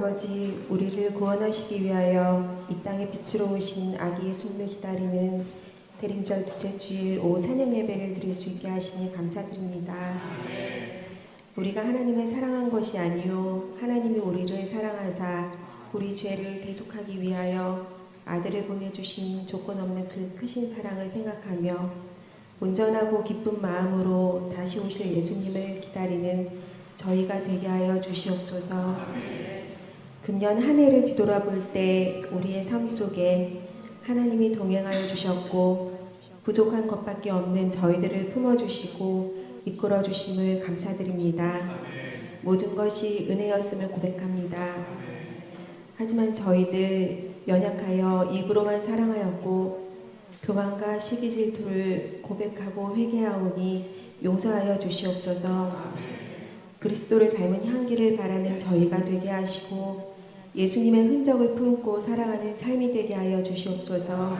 아버지, 우리를 구원하시기 위하여 이 땅에 빛으로 오신 아기 예수님을 기다리는 대림절 둘째 주일 오후 찬양 예배를 드릴 수 있게 하시니 감사드립니다. 우리가 하나님을 사랑한 것이 아니요 하나님이 우리를 사랑하사 우리 죄를 대속하기 위하여 아들을 보내주신 조건 없는 그 크신 사랑을 생각하며 온전하고 기쁜 마음으로 다시 오실 예수님을 기다리는 저희가 되게 하여 주시옵소서. 금년 한 해를 뒤돌아볼 때 우리의 삶 속에 하나님이 동행하여 주셨고 부족한 것밖에 없는 저희들을 품어주시고 이끌어 주심을 감사드립니다. 모든 것이 은혜였음을 고백합니다. 하지만 저희들 연약하여 입으로만 사랑하였고 교만과 시기 질투를 고백하고 회개하오니 용서하여 주시옵소서. 그리스도를 닮은 향기를 바라는 저희가 되게 하시고 예수님의 흔적을 품고 살아가는 삶이 되게 하여 주시옵소서.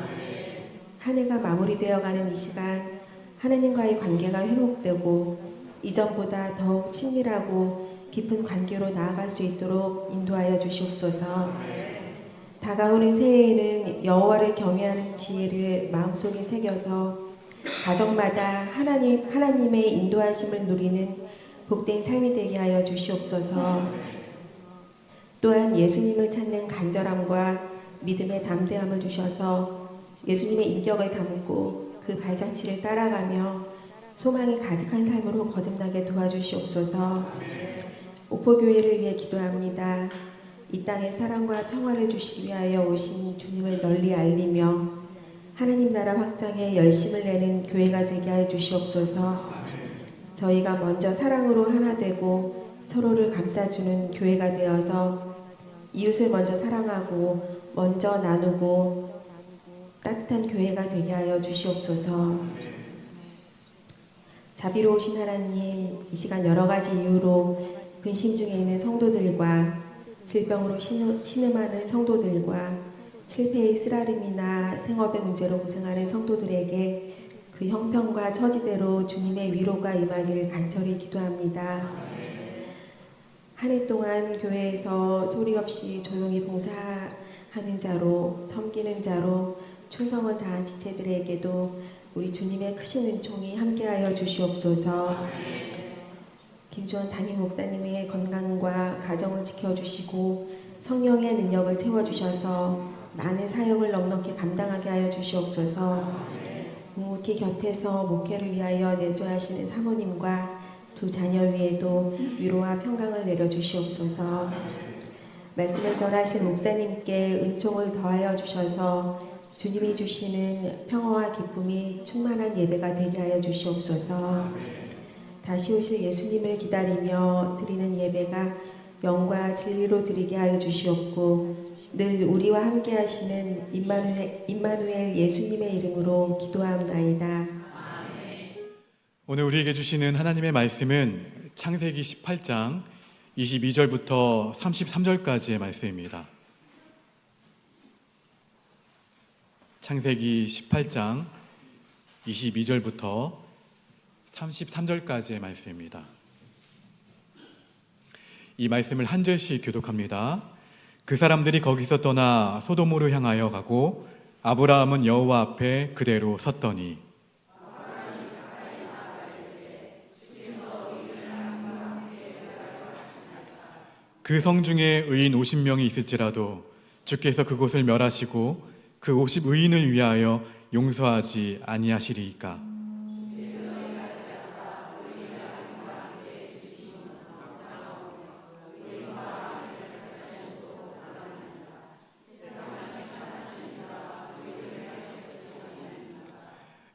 한 해가 마무리되어가는 이 시간 하나님과의 관계가 회복되고 이전보다 더욱 친밀하고 깊은 관계로 나아갈 수 있도록 인도하여 주시옵소서. 다가오는 새해에는 여호와를 경외하는 지혜를 마음속에 새겨서 가정마다 하나님의 인도하심을 누리는 복된 삶이 되게 하여 주시옵소서. 또한 예수님을 찾는 간절함과 믿음의 담대함을 주셔서 예수님의 인격을 담고 그 발자취를 따라가며 소망이 가득한 삶으로 거듭나게 도와주시옵소서. 오포교회를 위해 기도합니다. 이 땅에 사랑과 평화를 주시기 위하여 오신 주님을 널리 알리며 하나님 나라 확장에 열심을 내는 교회가 되게 하여 주시옵소서. 저희가 먼저 사랑으로 하나 되고 서로를 감싸주는 교회가 되어서 이웃을 먼저 사랑하고 먼저 나누고 따뜻한 교회가 되게 하여 주시옵소서. 자비로우신 하나님, 이 시간 여러 가지 이유로 근심 중에 있는 성도들과 질병으로 신음하는 성도들과 실패의 쓰라림이나 생업의 문제로 고생하는 성도들에게 그 형편과 처지대로 주님의 위로가 임하기를 간절히 기도합니다. 한 해 동안 교회에서 소리 없이 조용히 봉사하는 자로 섬기는 자로 충성을 다한 지체들에게도 우리 주님의 크신 은총이 함께하여 주시옵소서. 김주원 담임 목사님의 건강과 가정을 지켜주시고 성령의 능력을 채워주셔서 많은 사역을 넉넉히 감당하게 하여 주시옵소서. 묵묵히 곁에서 목회를 위하여 내조하시는 사모님과 두 자녀 위에도 위로와 평강을 내려주시옵소서. 말씀을 전하신 목사님께 은총을 더하여 주셔서 주님이 주시는 평화와 기쁨이 충만한 예배가 되게 하여 주시옵소서. 다시 오실 예수님을 기다리며 드리는 예배가 영과 진리로 드리게 하여 주시옵고 늘 우리와 함께 하시는 임마누엘 예수님의 이름으로 기도하옵나이다. 오늘 우리에게 주시는 하나님의 말씀은 창세기 18장 22절부터 33절까지의 말씀입니다. 창세기 18장 22절부터 33절까지의 말씀입니다. 이 말씀을 한 절씩 교독합니다. 그 사람들이 거기서 떠나 소돔으로 향하여 가고 아브라함은 여호와 앞에 그대로 섰더니 그 성 중에 의인 50명이 있을지라도 주께서 그곳을 멸하시고 그 50의인을 위하여 용서하지 아니하시리이까.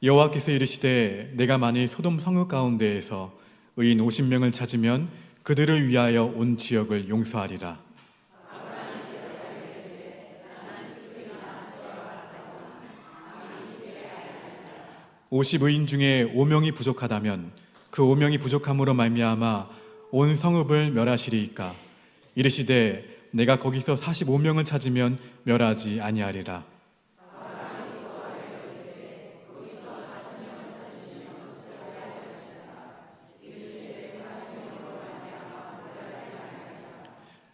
여호와께서 이르시되 내가 만일 소돔 성읍 가운데에서 의인 50명을 찾으면 그들을 위하여 온 지역을 용서하리라. 50의인 중에 5명이 부족하다면 그 5명이 부족함으로 말미암아 온 성읍을 멸하시리이까. 이르시되 내가 거기서 45명을 찾으면 멸하지 아니하리라.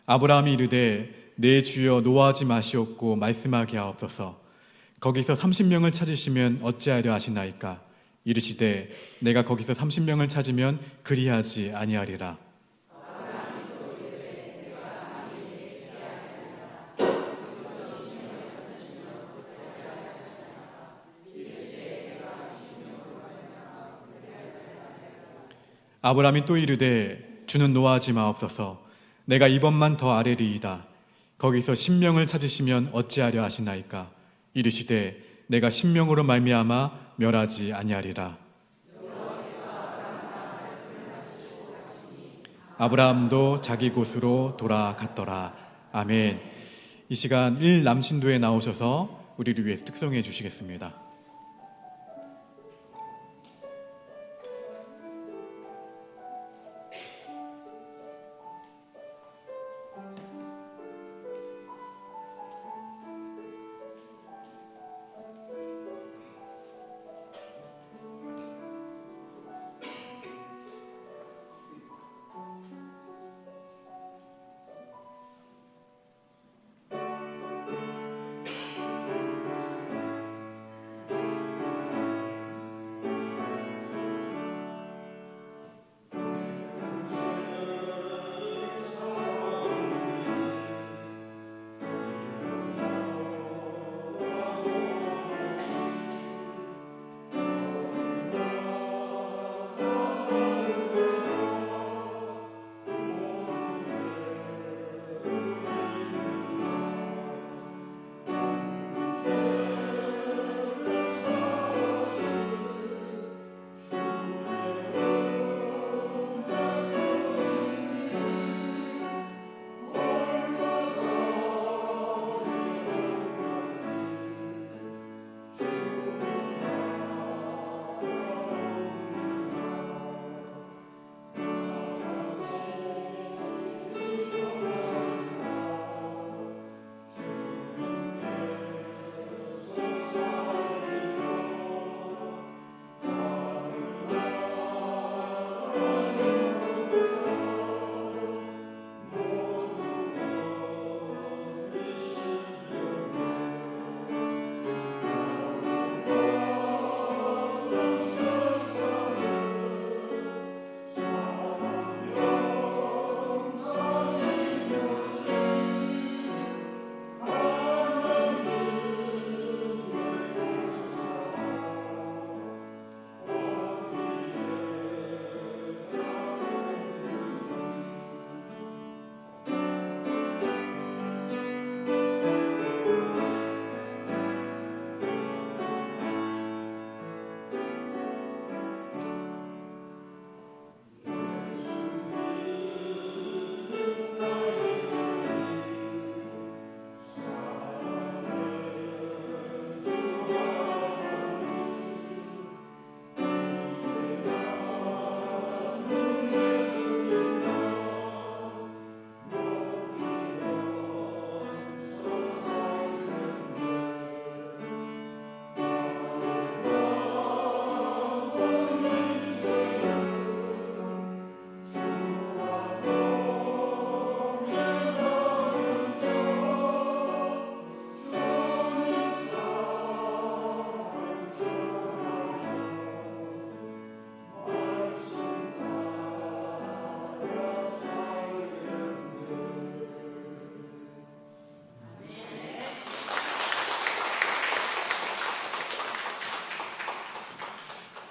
아브라함이 이르되 내 주여 노하지 마시옵고 말씀하게 하옵소서. 거기서 30명을 찾으시면 어찌하려 하시나이까? 이르시되 내가 거기서 30명을 찾으면 그리하지 아니하리라. 아브라함이 또 이르되 주는 노하지 마옵소서. 내가 이번만 더 아뢰리이다. 거기서 10명을 찾으시면 어찌하려 하시나이까? 이르시되 내가 10명으로 말미암아 멸하지 아니하리라. 아브라함도 자기 곳으로 돌아갔더라. 아멘. 이 시간 1남신도에 나오셔서 우리를 위해서 특송해 주시겠습니다.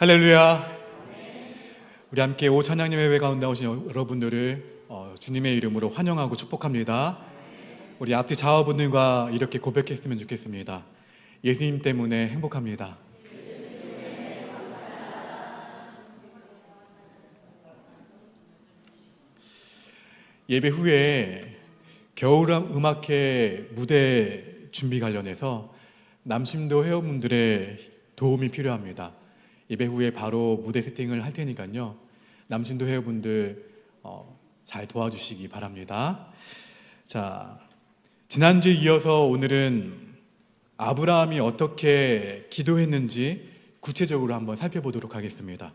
할렐루야. 우리 함께 오 찬양 예배 가운데 오신 여러분들을 주님의 이름으로 환영하고 축복합니다. 우리 앞뒤 자화분들과 이렇게 고백했으면 좋겠습니다. 예수님 때문에 행복합니다. 예배 후에 겨울음악회 무대 준비 관련해서 남심도 회원분들의 도움이 필요합니다. 예배 후에 바로 무대 세팅을 할 테니까요. 남심도 회원분들 잘 도와주시기 바랍니다. 자, 지난주에 이어서 오늘은 아브라함이 어떻게 기도했는지 구체적으로 한번 살펴보도록 하겠습니다.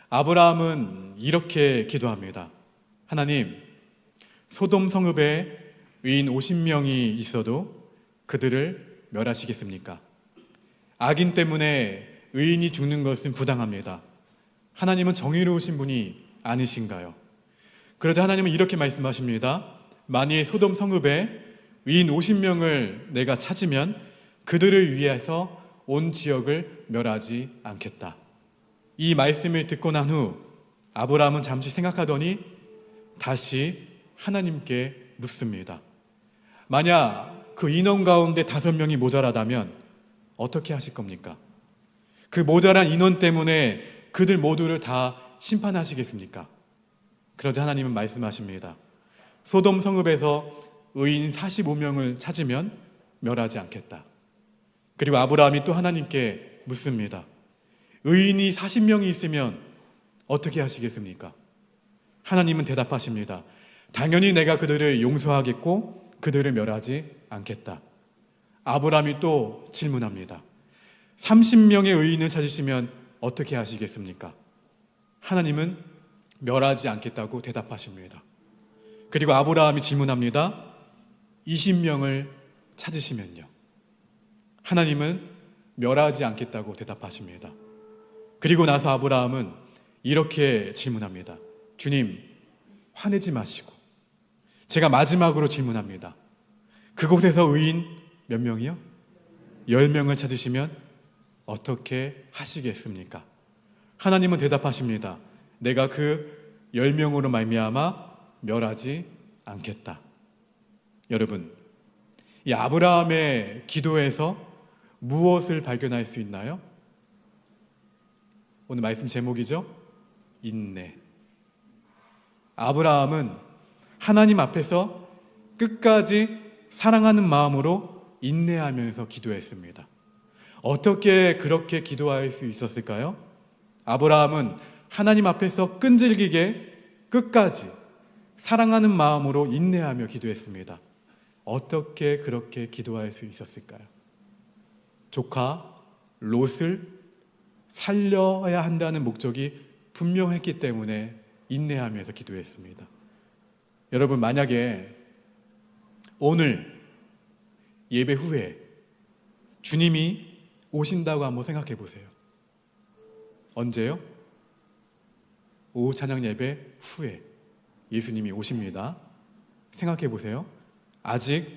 아브라함은 이렇게 기도합니다. 하나님, 소돔 성읍에 의인 50명이 있어도 그들을 멸하시겠습니까? 악인 때문에 의인이 죽는 것은 부당합니다. 하나님은 정의로우신 분이 아니신가요? 그러자 하나님은 이렇게 말씀하십니다. 만일 소돔 성읍에 의인 50명을 내가 찾으면 그들을 위해서 온 지역을 멸하지 않겠다. 이 말씀을 듣고 난 후 아브라함은 잠시 생각하더니 다시 하나님께 묻습니다. 만약 그 인원 가운데 5명이 모자라다면 어떻게 하실 겁니까? 그 모자란 인원 때문에 그들 모두를 다 심판하시겠습니까? 그러자 하나님은 말씀하십니다. 소돔 성읍에서 의인 45명을 찾으면 멸하지 않겠다. 그리고 아브라함이 또 하나님께 묻습니다. 의인이 40명이 있으면 어떻게 하시겠습니까? 하나님은 대답하십니다. 당연히 내가 그들을 용서하겠고 그들을 멸하지 않겠다. 아브라함이 또 질문합니다. 30명의 의인을 찾으시면 어떻게 하시겠습니까? 하나님은 멸하지 않겠다고 대답하십니다. 그리고 아브라함이 질문합니다. 20명을 찾으시면요? 하나님은 멸하지 않겠다고 대답하십니다. 그리고 나서 아브라함은 이렇게 질문합니다. 주님, 화내지 마시고 제가 마지막으로 질문합니다. 그곳에서 의인 몇 명이요? 10명을 찾으시면 어떻게 하시겠습니까? 하나님은 대답하십니다. 내가 그 10명으로 말미암아 멸하지 않겠다. 여러분, 이 아브라함의 기도에서 무엇을 발견할 수 있나요? 오늘 말씀 제목이죠? 인내. 아브라함은 하나님 앞에서 끝까지 사랑하는 마음으로 인내하면서 기도했습니다. 어떻게 그렇게 기도할 수 있었을까요? 아브라함은 하나님 앞에서 끈질기게 끝까지 사랑하는 마음으로 인내하며 기도했습니다. 어떻게 그렇게 기도할 수 있었을까요? 조카 롯을 살려야 한다는 목적이 분명했기 때문에 인내하면서 기도했습니다. 여러분, 만약에 오늘 예배 후에 주님이 오신다고 한번 생각해 보세요. 언제요? 오후 찬양 예배 후에 예수님이 오십니다. 생각해 보세요. 아직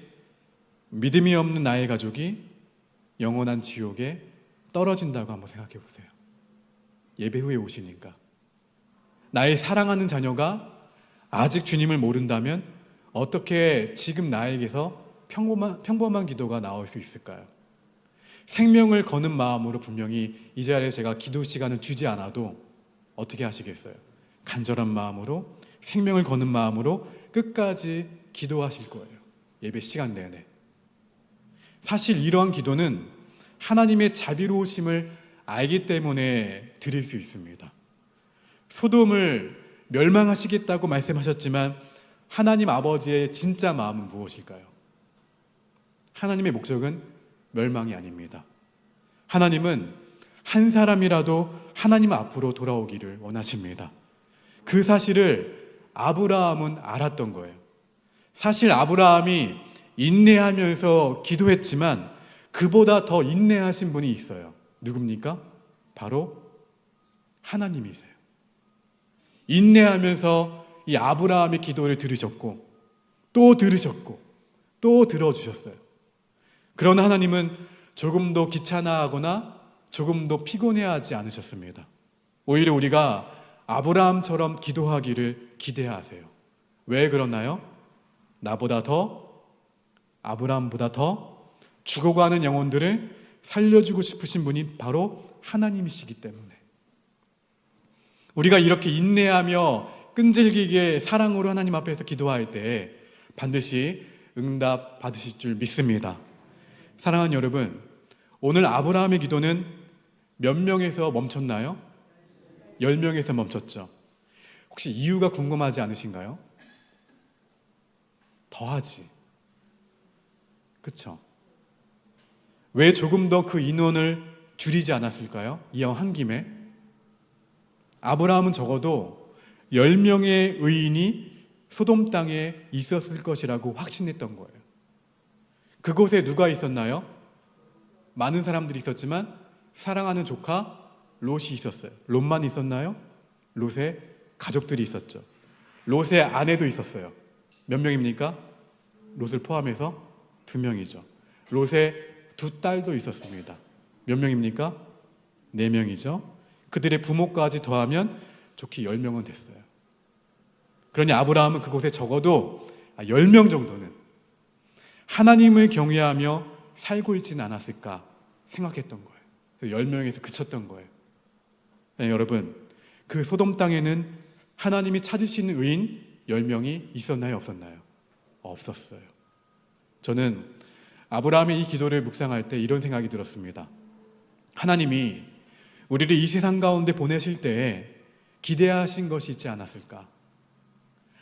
믿음이 없는 나의 가족이 영원한 지옥에 떨어진다고 한번 생각해 보세요. 예배 후에 오시니까. 나의 사랑하는 자녀가 아직 주님을 모른다면 어떻게 지금 나에게서 평범한 기도가 나올 수 있을까요? 생명을 거는 마음으로 분명히 이 자리에 제가 기도 시간을 주지 않아도 어떻게 하시겠어요? 간절한 마음으로, 생명을 거는 마음으로 끝까지 기도하실 거예요. 예배 시간 내내. 사실 이러한 기도는 하나님의 자비로우심을 알기 때문에 드릴 수 있습니다. 소돔을 멸망하시겠다고 말씀하셨지만 하나님 아버지의 진짜 마음은 무엇일까요? 하나님의 목적은 멸망이 아닙니다. 하나님은 한 사람이라도 하나님 앞으로 돌아오기를 원하십니다. 그 사실을 아브라함은 알았던 거예요. 사실 아브라함이 인내하면서 기도했지만 그보다 더 인내하신 분이 있어요. 누굽니까? 바로 하나님이세요. 인내하면서 이 아브라함의 기도를 들으셨고 또 들으셨고 또 들어주셨어요. 그러나 하나님은 조금도 귀찮아하거나 조금도 피곤해하지 않으셨습니다. 오히려 우리가 아브라함처럼 기도하기를 기대하세요. 왜 그러나요? 나보다 더, 아브라함보다 더 죽어가는 영혼들을 살려주고 싶으신 분이 바로 하나님이시기 때문에 우리가 이렇게 인내하며 끈질기게 사랑으로 하나님 앞에서 기도할 때 반드시 응답 받으실 줄 믿습니다. 사랑하는 여러분, 오늘 아브라함의 기도는 몇 명에서 멈췄나요? 10명에서 멈췄죠. 혹시 이유가 궁금하지 않으신가요? 더하지. 그쵸? 왜 조금 더 그 인원을 줄이지 않았을까요? 이왕 한 김에. 아브라함은 적어도 10명의 의인이 소돔 땅에 있었을 것이라고 확신했던 거예요. 그곳에 누가 있었나요? 많은 사람들이 있었지만 사랑하는 조카 롯이 있었어요. 롯만 있었나요? 롯의 가족들이 있었죠. 롯의 아내도 있었어요. 몇 명입니까? 롯을 포함해서 2명이죠. 롯의 2딸도 있었습니다. 몇 명입니까? 4명이죠. 그들의 부모까지 더하면 좋게 10명은 됐어요. 그러니 아브라함은 그곳에 적어도 10명 정도는 하나님을 경외하며 살고 있지는 않았을까 생각했던 거예요. 10명에서 그쳤던 거예요. 네, 여러분, 그 소돔 땅에는 하나님이 찾으시는 의인 10명이 있었나요? 없었나요? 없었어요. 저는 아브라함의 이 기도를 묵상할 때 이런 생각이 들었습니다. 하나님이 우리를 이 세상 가운데 보내실 때에 기대하신 것이 있지 않았을까?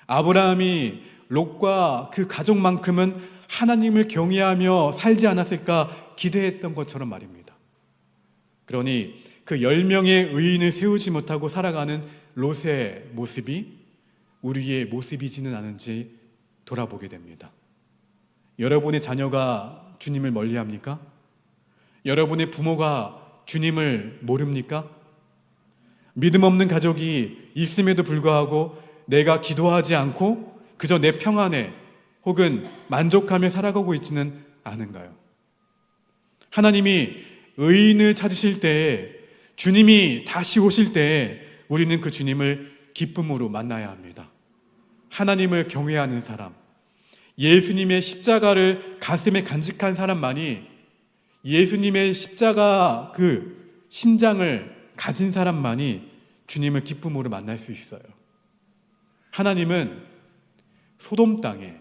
아브라함이 롯과 그 가족만큼은 하나님을 경외하며 살지 않았을까 기대했던 것처럼 말입니다. 그러니 그 10명의 의인을 세우지 못하고 살아가는 롯의 모습이 우리의 모습이지는 않은지 돌아보게 됩니다. 여러분의 자녀가 주님을 멀리합니까? 여러분의 부모가 주님을 모릅니까? 믿음 없는 가족이 있음에도 불구하고 내가 기도하지 않고 그저 내 평안에 혹은 만족하며 살아가고 있지는 않은가요? 하나님이 의인을 찾으실 때에, 주님이 다시 오실 때에 우리는 그 주님을 기쁨으로 만나야 합니다. 하나님을 경외하는 사람, 예수님의 십자가를 가슴에 간직한 사람만이, 예수님의 십자가 그 심장을 가진 사람만이 주님을 기쁨으로 만날 수 있어요. 하나님은 소돔 땅에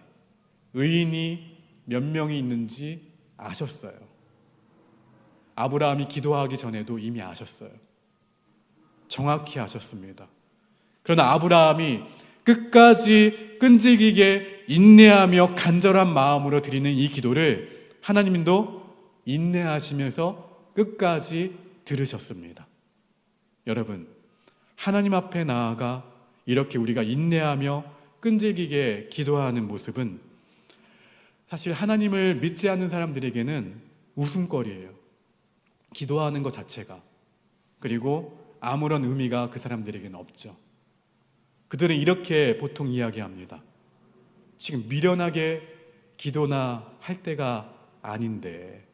의인이 몇 명이 있는지 아셨어요. 아브라함이 기도하기 전에도 이미 아셨어요. 정확히 아셨습니다. 그러나 아브라함이 끝까지 끈질기게 인내하며 간절한 마음으로 드리는 이 기도를 하나님도 인내하시면서 끝까지 들으셨습니다. 여러분, 하나님 앞에 나아가 이렇게 우리가 인내하며 끈질기게 기도하는 모습은 사실 하나님을 믿지 않는 사람들에게는 웃음거리예요. 기도하는 것 자체가. 그리고 아무런 의미가 그 사람들에게는 없죠. 그들은 이렇게 보통 이야기합니다. 지금 미련하게 기도나 할 때가 아닌데,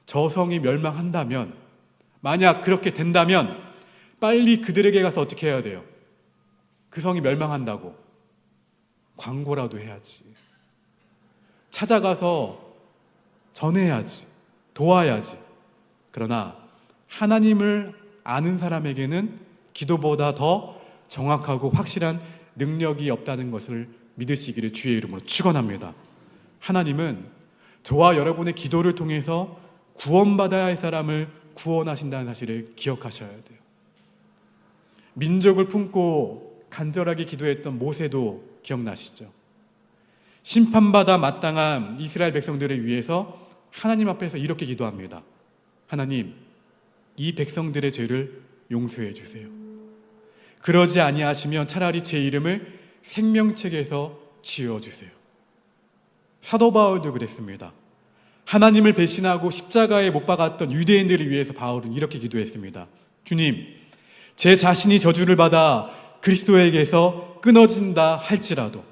저 성이 멸망한다면, 만약 그렇게 된다면 빨리 그들에게 가서 어떻게 해야 돼요? 그 성이 멸망한다고 광고라도 해야지. 찾아가서 전해야지. 도와야지. 그러나 하나님을 아는 사람에게는 기도보다 더 정확하고 확실한 능력이 없다는 것을 믿으시기를 주의 이름으로 축원합니다. 하나님은 저와 여러분의 기도를 통해서 구원받아야 할 사람을 구원하신다는 사실을 기억하셔야 돼요. 민족을 품고 간절하게 기도했던 모세도 기억나시죠? 심판받아 마땅한 이스라엘 백성들을 위해서 하나님 앞에서 이렇게 기도합니다. 하나님, 이 백성들의 죄를 용서해 주세요. 그러지 아니하시면 차라리 제 이름을 생명책에서 지워주세요. 사도 바울도 그랬습니다. 하나님을 배신하고 십자가에 못 박았던 유대인들을 위해서 바울은 이렇게 기도했습니다. 주님, 제 자신이 저주를 받아 그리스도에게서 끊어진다 할지라도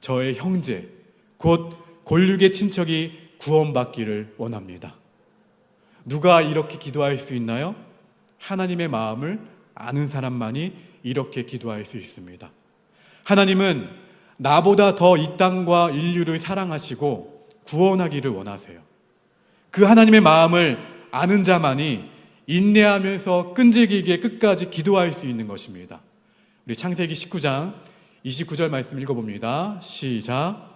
저의 형제, 곧 골육의 친척이 구원받기를 원합니다. 누가 이렇게 기도할 수 있나요? 하나님의 마음을 아는 사람만이 이렇게 기도할 수 있습니다. 하나님은 나보다 더 이 땅과 인류를 사랑하시고 구원하기를 원하세요. 그 하나님의 마음을 아는 자만이 인내하면서 끈질기게 끝까지 기도할 수 있는 것입니다. 우리 창세기 19장 29절 말씀 읽어봅니다. 시작.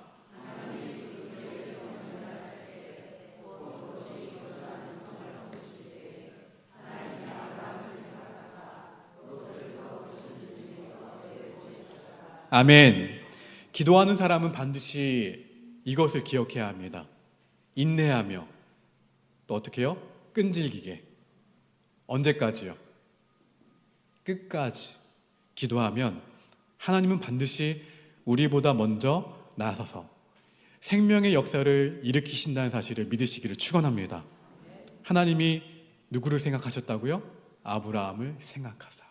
아멘. 기도하는 사람은 반드시 이것을 기억해야 합니다. 인내하며, 또 어떻게 해요? 끈질기게. 언제까지요? 끝까지 기도하면 하나님은 반드시 우리보다 먼저 나서서 생명의 역사를 일으키신다는 사실을 믿으시기를 축원합니다. 하나님이 누구를 생각하셨다고요? 아브라함을 생각하사.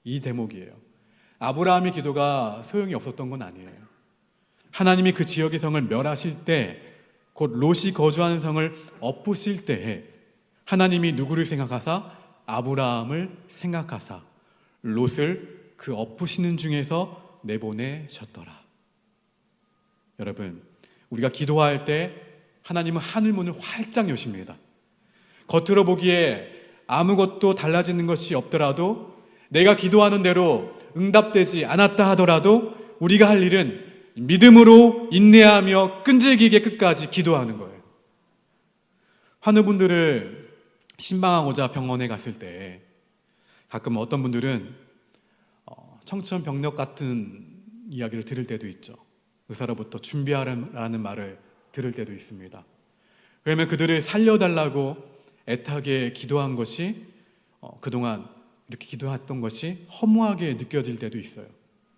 이 대목이에요. 아브라함의 기도가 소용이 없었던 건 아니에요. 하나님이 그 지역의 성을 멸하실 때, 곧 롯이 거주하는 성을 엎으실 때에 하나님이 누구를 생각하사? 아브라함을 생각하사 롯을 그 엎으시는 중에서 내보내셨더라. 여러분, 우리가 기도할 때 하나님은 하늘문을 활짝 여십니다. 겉으로 보기에 아무것도 달라지는 것이 없더라도, 내가 기도하는 대로 응답되지 않았다 하더라도 우리가 할 일은 믿음으로 인내하며 끈질기게 끝까지 기도하는 거예요. 환우분들을 신방하고자 병원에 갔을 때 가끔 어떤 분들은 청천벽력 같은 이야기를 들을 때도 있죠. 의사로부터 준비하라는 말을 들을 때도 있습니다. 그러면 그들을 살려달라고 애타게 기도한 것이 그동안 이렇게 기도했던 것이 허무하게 느껴질 때도 있어요.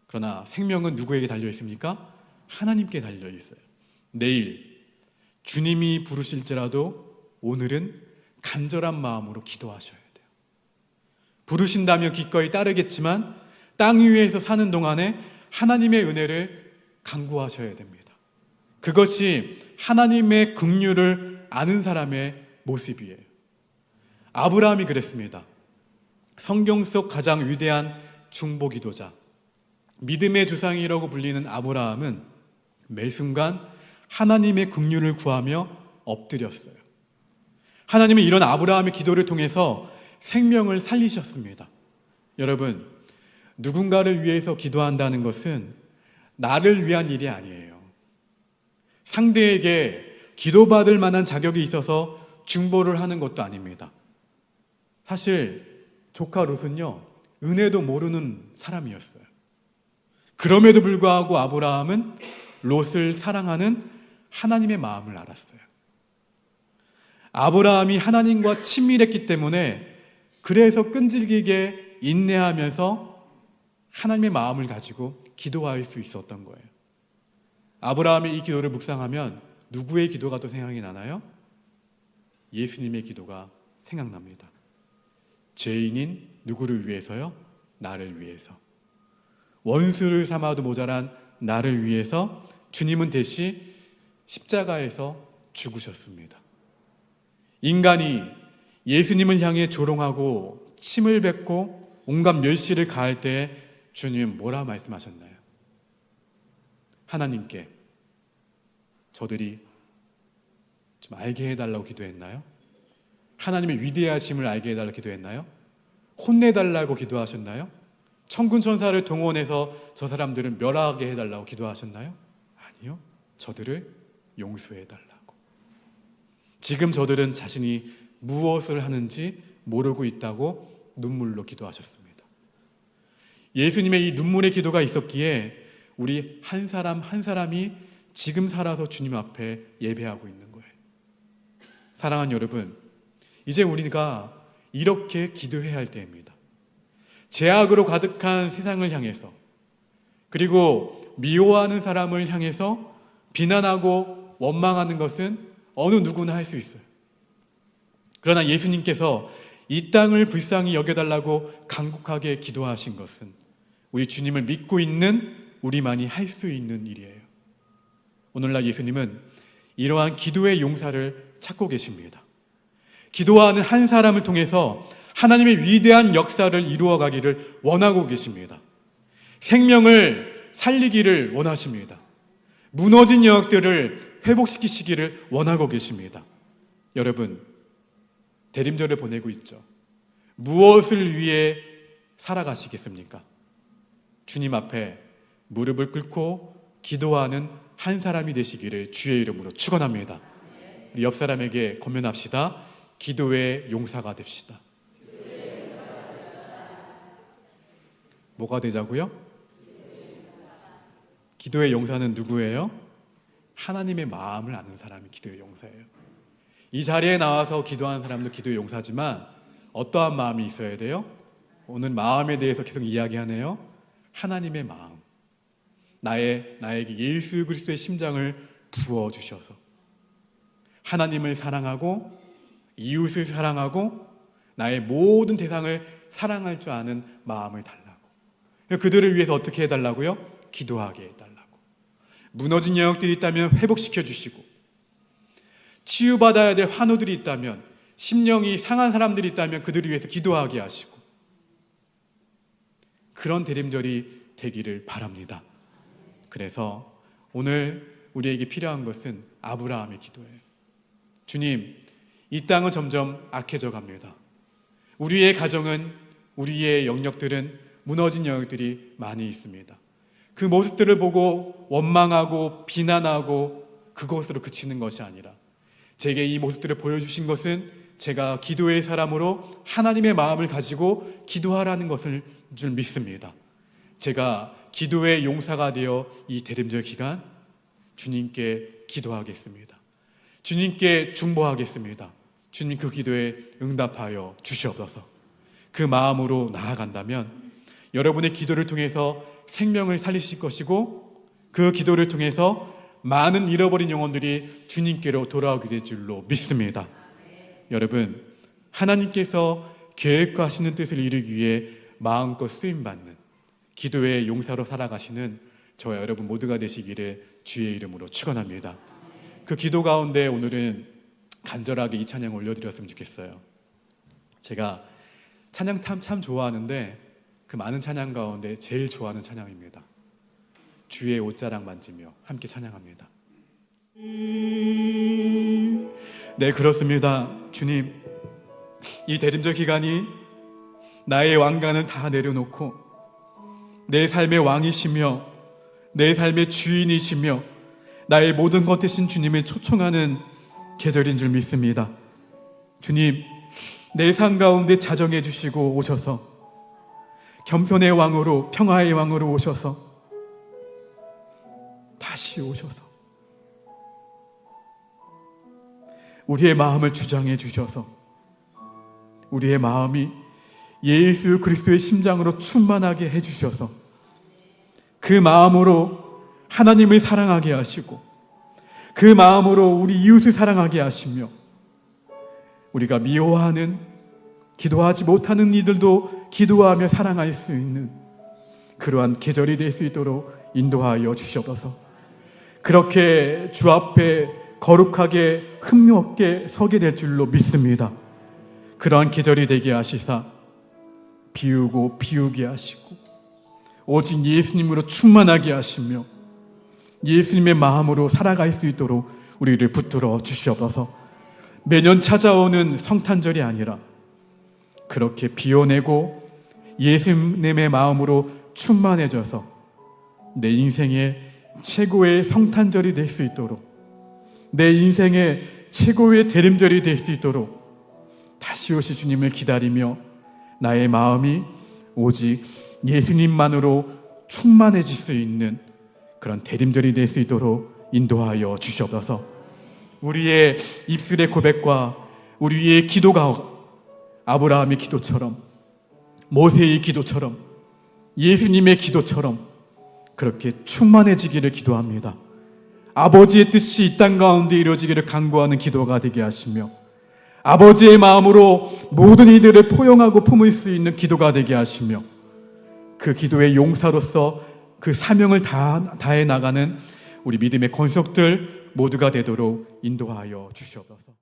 그러나 생명은 누구에게 달려 있습니까? 하나님께 달려 있어요. 내일 주님이 부르실지라도 오늘은 간절한 마음으로 기도하셔야 돼요. 부르신다면 기꺼이 따르겠지만 땅 위에서 사는 동안에 하나님의 은혜를 간구하셔야 됩니다. 그것이 하나님의 긍휼을 아는 사람의 모습이에요. 아브라함이 그랬습니다. 성경 속 가장 위대한 중보기도자, 믿음의 조상이라고 불리는 아브라함은 매 순간 하나님의 긍휼을 구하며 엎드렸어요. 하나님은 이런 아브라함의 기도를 통해서 생명을 살리셨습니다. 여러분, 누군가를 위해서 기도한다는 것은 나를 위한 일이 아니에요. 상대에게 기도받을 만한 자격이 있어서 중보를 하는 것도 아닙니다. 사실 조카 롯은요, 은혜도 모르는 사람이었어요. 그럼에도 불구하고 아브라함은 롯을 사랑하는 하나님의 마음을 알았어요. 아브라함이 하나님과 친밀했기 때문에 그래서 끈질기게 인내하면서 하나님의 마음을 가지고 기도할 수 있었던 거예요. 아브라함의 이 기도를 묵상하면 누구의 기도가 또 생각이 나나요? 예수님의 기도가 생각납니다. 죄인인 누구를 위해서요? 나를 위해서. 원수를 삼아도 모자란 나를 위해서 주님은 대신 십자가에서 죽으셨습니다. 인간이 예수님을 향해 조롱하고 침을 뱉고 온갖 멸시를 가할 때 주님은 뭐라 말씀하셨나요? 하나님께 저들이 좀 알게 해달라고 기도했나요? 하나님의 위대하심을 알게 해달라고 기도했나요? 혼내달라고 기도하셨나요? 천군 천사를 동원해서 저 사람들은 멸하게 해달라고 기도하셨나요? 아니요. 저들을 용서해달라고. 지금 저들은 자신이 무엇을 하는지 모르고 있다고 눈물로 기도하셨습니다. 예수님의 이 눈물의 기도가 있었기에 우리 한 사람 한 사람이 지금 살아서 주님 앞에 예배하고 있는 거예요. 사랑하는 여러분, 이제 우리가 이렇게 기도해야 할 때입니다. 죄악으로 가득한 세상을 향해서, 그리고 미워하는 사람을 향해서 비난하고 원망하는 것은 어느 누구나 할 수 있어요. 그러나 예수님께서 이 땅을 불쌍히 여겨달라고 간곡하게 기도하신 것은 우리 주님을 믿고 있는 우리만이 할 수 있는 일이에요. 오늘날 예수님은 이러한 기도의 용사를 찾고 계십니다. 기도하는 한 사람을 통해서 하나님의 위대한 역사를 이루어 가기를 원하고 계십니다. 생명을 살리기를 원하십니다. 무너진 영역들을 회복시키시기를 원하고 계십니다. 여러분, 대림절을 보내고 있죠. 무엇을 위해 살아가시겠습니까? 주님 앞에 무릎을 꿇고 기도하는 한 사람이 되시기를 주의 이름으로 축원합니다. 우리 옆 사람에게 권면합시다. 기도의 용사가 됩시다. 뭐가 되자고요? 기도의 용사는 누구예요? 하나님의 마음을 아는 사람이 기도의 용사예요. 이 자리에 나와서 기도하는 사람도 기도의 용사지만 어떠한 마음이 있어야 돼요? 오늘 마음에 대해서 계속 이야기하네요. 하나님의 마음. 나에게 예수 그리스도의 심장을 부어주셔서 하나님을 사랑하고 이웃을 사랑하고 나의 모든 대상을 사랑할 줄 아는 마음을 달라고, 그들을 위해서 어떻게 해달라고요? 기도하게 해달라고. 무너진 영역들이 있다면 회복시켜 주시고, 치유받아야 될 환우들이 있다면, 심령이 상한 사람들이 있다면 그들을 위해서 기도하게 하시고, 그런 대림절이 되기를 바랍니다. 그래서 오늘 우리에게 필요한 것은 아브라함의 기도예요. 주님, 이 땅은 점점 악해져 갑니다. 우리의 가정은, 우리의 영역들은 무너진 영역들이 많이 있습니다. 그 모습들을 보고 원망하고 비난하고 그것으로 그치는 것이 아니라, 제게 이 모습들을 보여주신 것은 제가 기도의 사람으로 하나님의 마음을 가지고 기도하라는 것을 줄 믿습니다. 제가 기도의 용사가 되어 이 대림절 기간 주님께 기도하겠습니다. 주님께 중보하겠습니다. 주님, 그 기도에 응답하여 주시옵소서. 그 마음으로 나아간다면 여러분의 기도를 통해서 생명을 살리실 것이고, 그 기도를 통해서 많은 잃어버린 영혼들이 주님께로 돌아오게 될 줄로 믿습니다. 여러분, 하나님께서 계획하시는 뜻을 이루기 위해 마음껏 쓰임받는 기도의 용사로 살아가시는 저와 여러분 모두가 되시기를 주의 이름으로 축원합니다. 그 기도 가운데 오늘은 간절하게 이 찬양 올려드렸으면 좋겠어요. 제가 찬양 참 좋아하는데 그 많은 찬양 가운데 제일 좋아하는 찬양입니다. 주의 옷자락 만지며 함께 찬양합니다. 네, 그렇습니다. 주님, 이 대림절 기간이 나의 왕관을 다 내려놓고 내 삶의 왕이시며 내 삶의 주인이시며 나의 모든 것 되신 주님을 초청하는 계절인 줄 믿습니다. 주님, 내 삶 가운데 자정해 주시고 오셔서 겸손의 왕으로, 평화의 왕으로 오셔서 다시 오셔서 우리의 마음을 주장해 주셔서 우리의 마음이 예수 그리스도의 심장으로 충만하게 해주셔서 그 마음으로 하나님을 사랑하게 하시고 그 마음으로 우리 이웃을 사랑하게 하시며 우리가 미워하는, 기도하지 못하는 이들도 기도하며 사랑할 수 있는 그러한 계절이 될 수 있도록 인도하여 주시옵소서. 그렇게 주 앞에 거룩하게 흥미없게 서게 될 줄로 믿습니다. 그러한 계절이 되게 하시사 비우고 비우게 하시고 오직 예수님으로 충만하게 하시며 예수님의 마음으로 살아갈 수 있도록 우리를 붙들어 주시옵소서. 매년 찾아오는 성탄절이 아니라 그렇게 비워내고 예수님의 마음으로 충만해져서 내 인생의 최고의 성탄절이 될 수 있도록, 내 인생의 최고의 대림절이 될 수 있도록 다시 오실 주님을 기다리며 나의 마음이 오직 예수님만으로 충만해질 수 있는 그런 대림절이 될 수 있도록 인도하여 주시옵소서. 우리의 입술의 고백과 우리의 기도가 아브라함의 기도처럼, 모세의 기도처럼, 예수님의 기도처럼 그렇게 충만해지기를 기도합니다. 아버지의 뜻이 이 땅 가운데 이루어지기를 간구하는 기도가 되게 하시며 아버지의 마음으로 모든 이들을 포용하고 품을 수 있는 기도가 되게 하시며 그 기도의 용사로서 그 사명을 다해 나가는 우리 믿음의 권속들 모두가 되도록 인도하여 주시옵소서.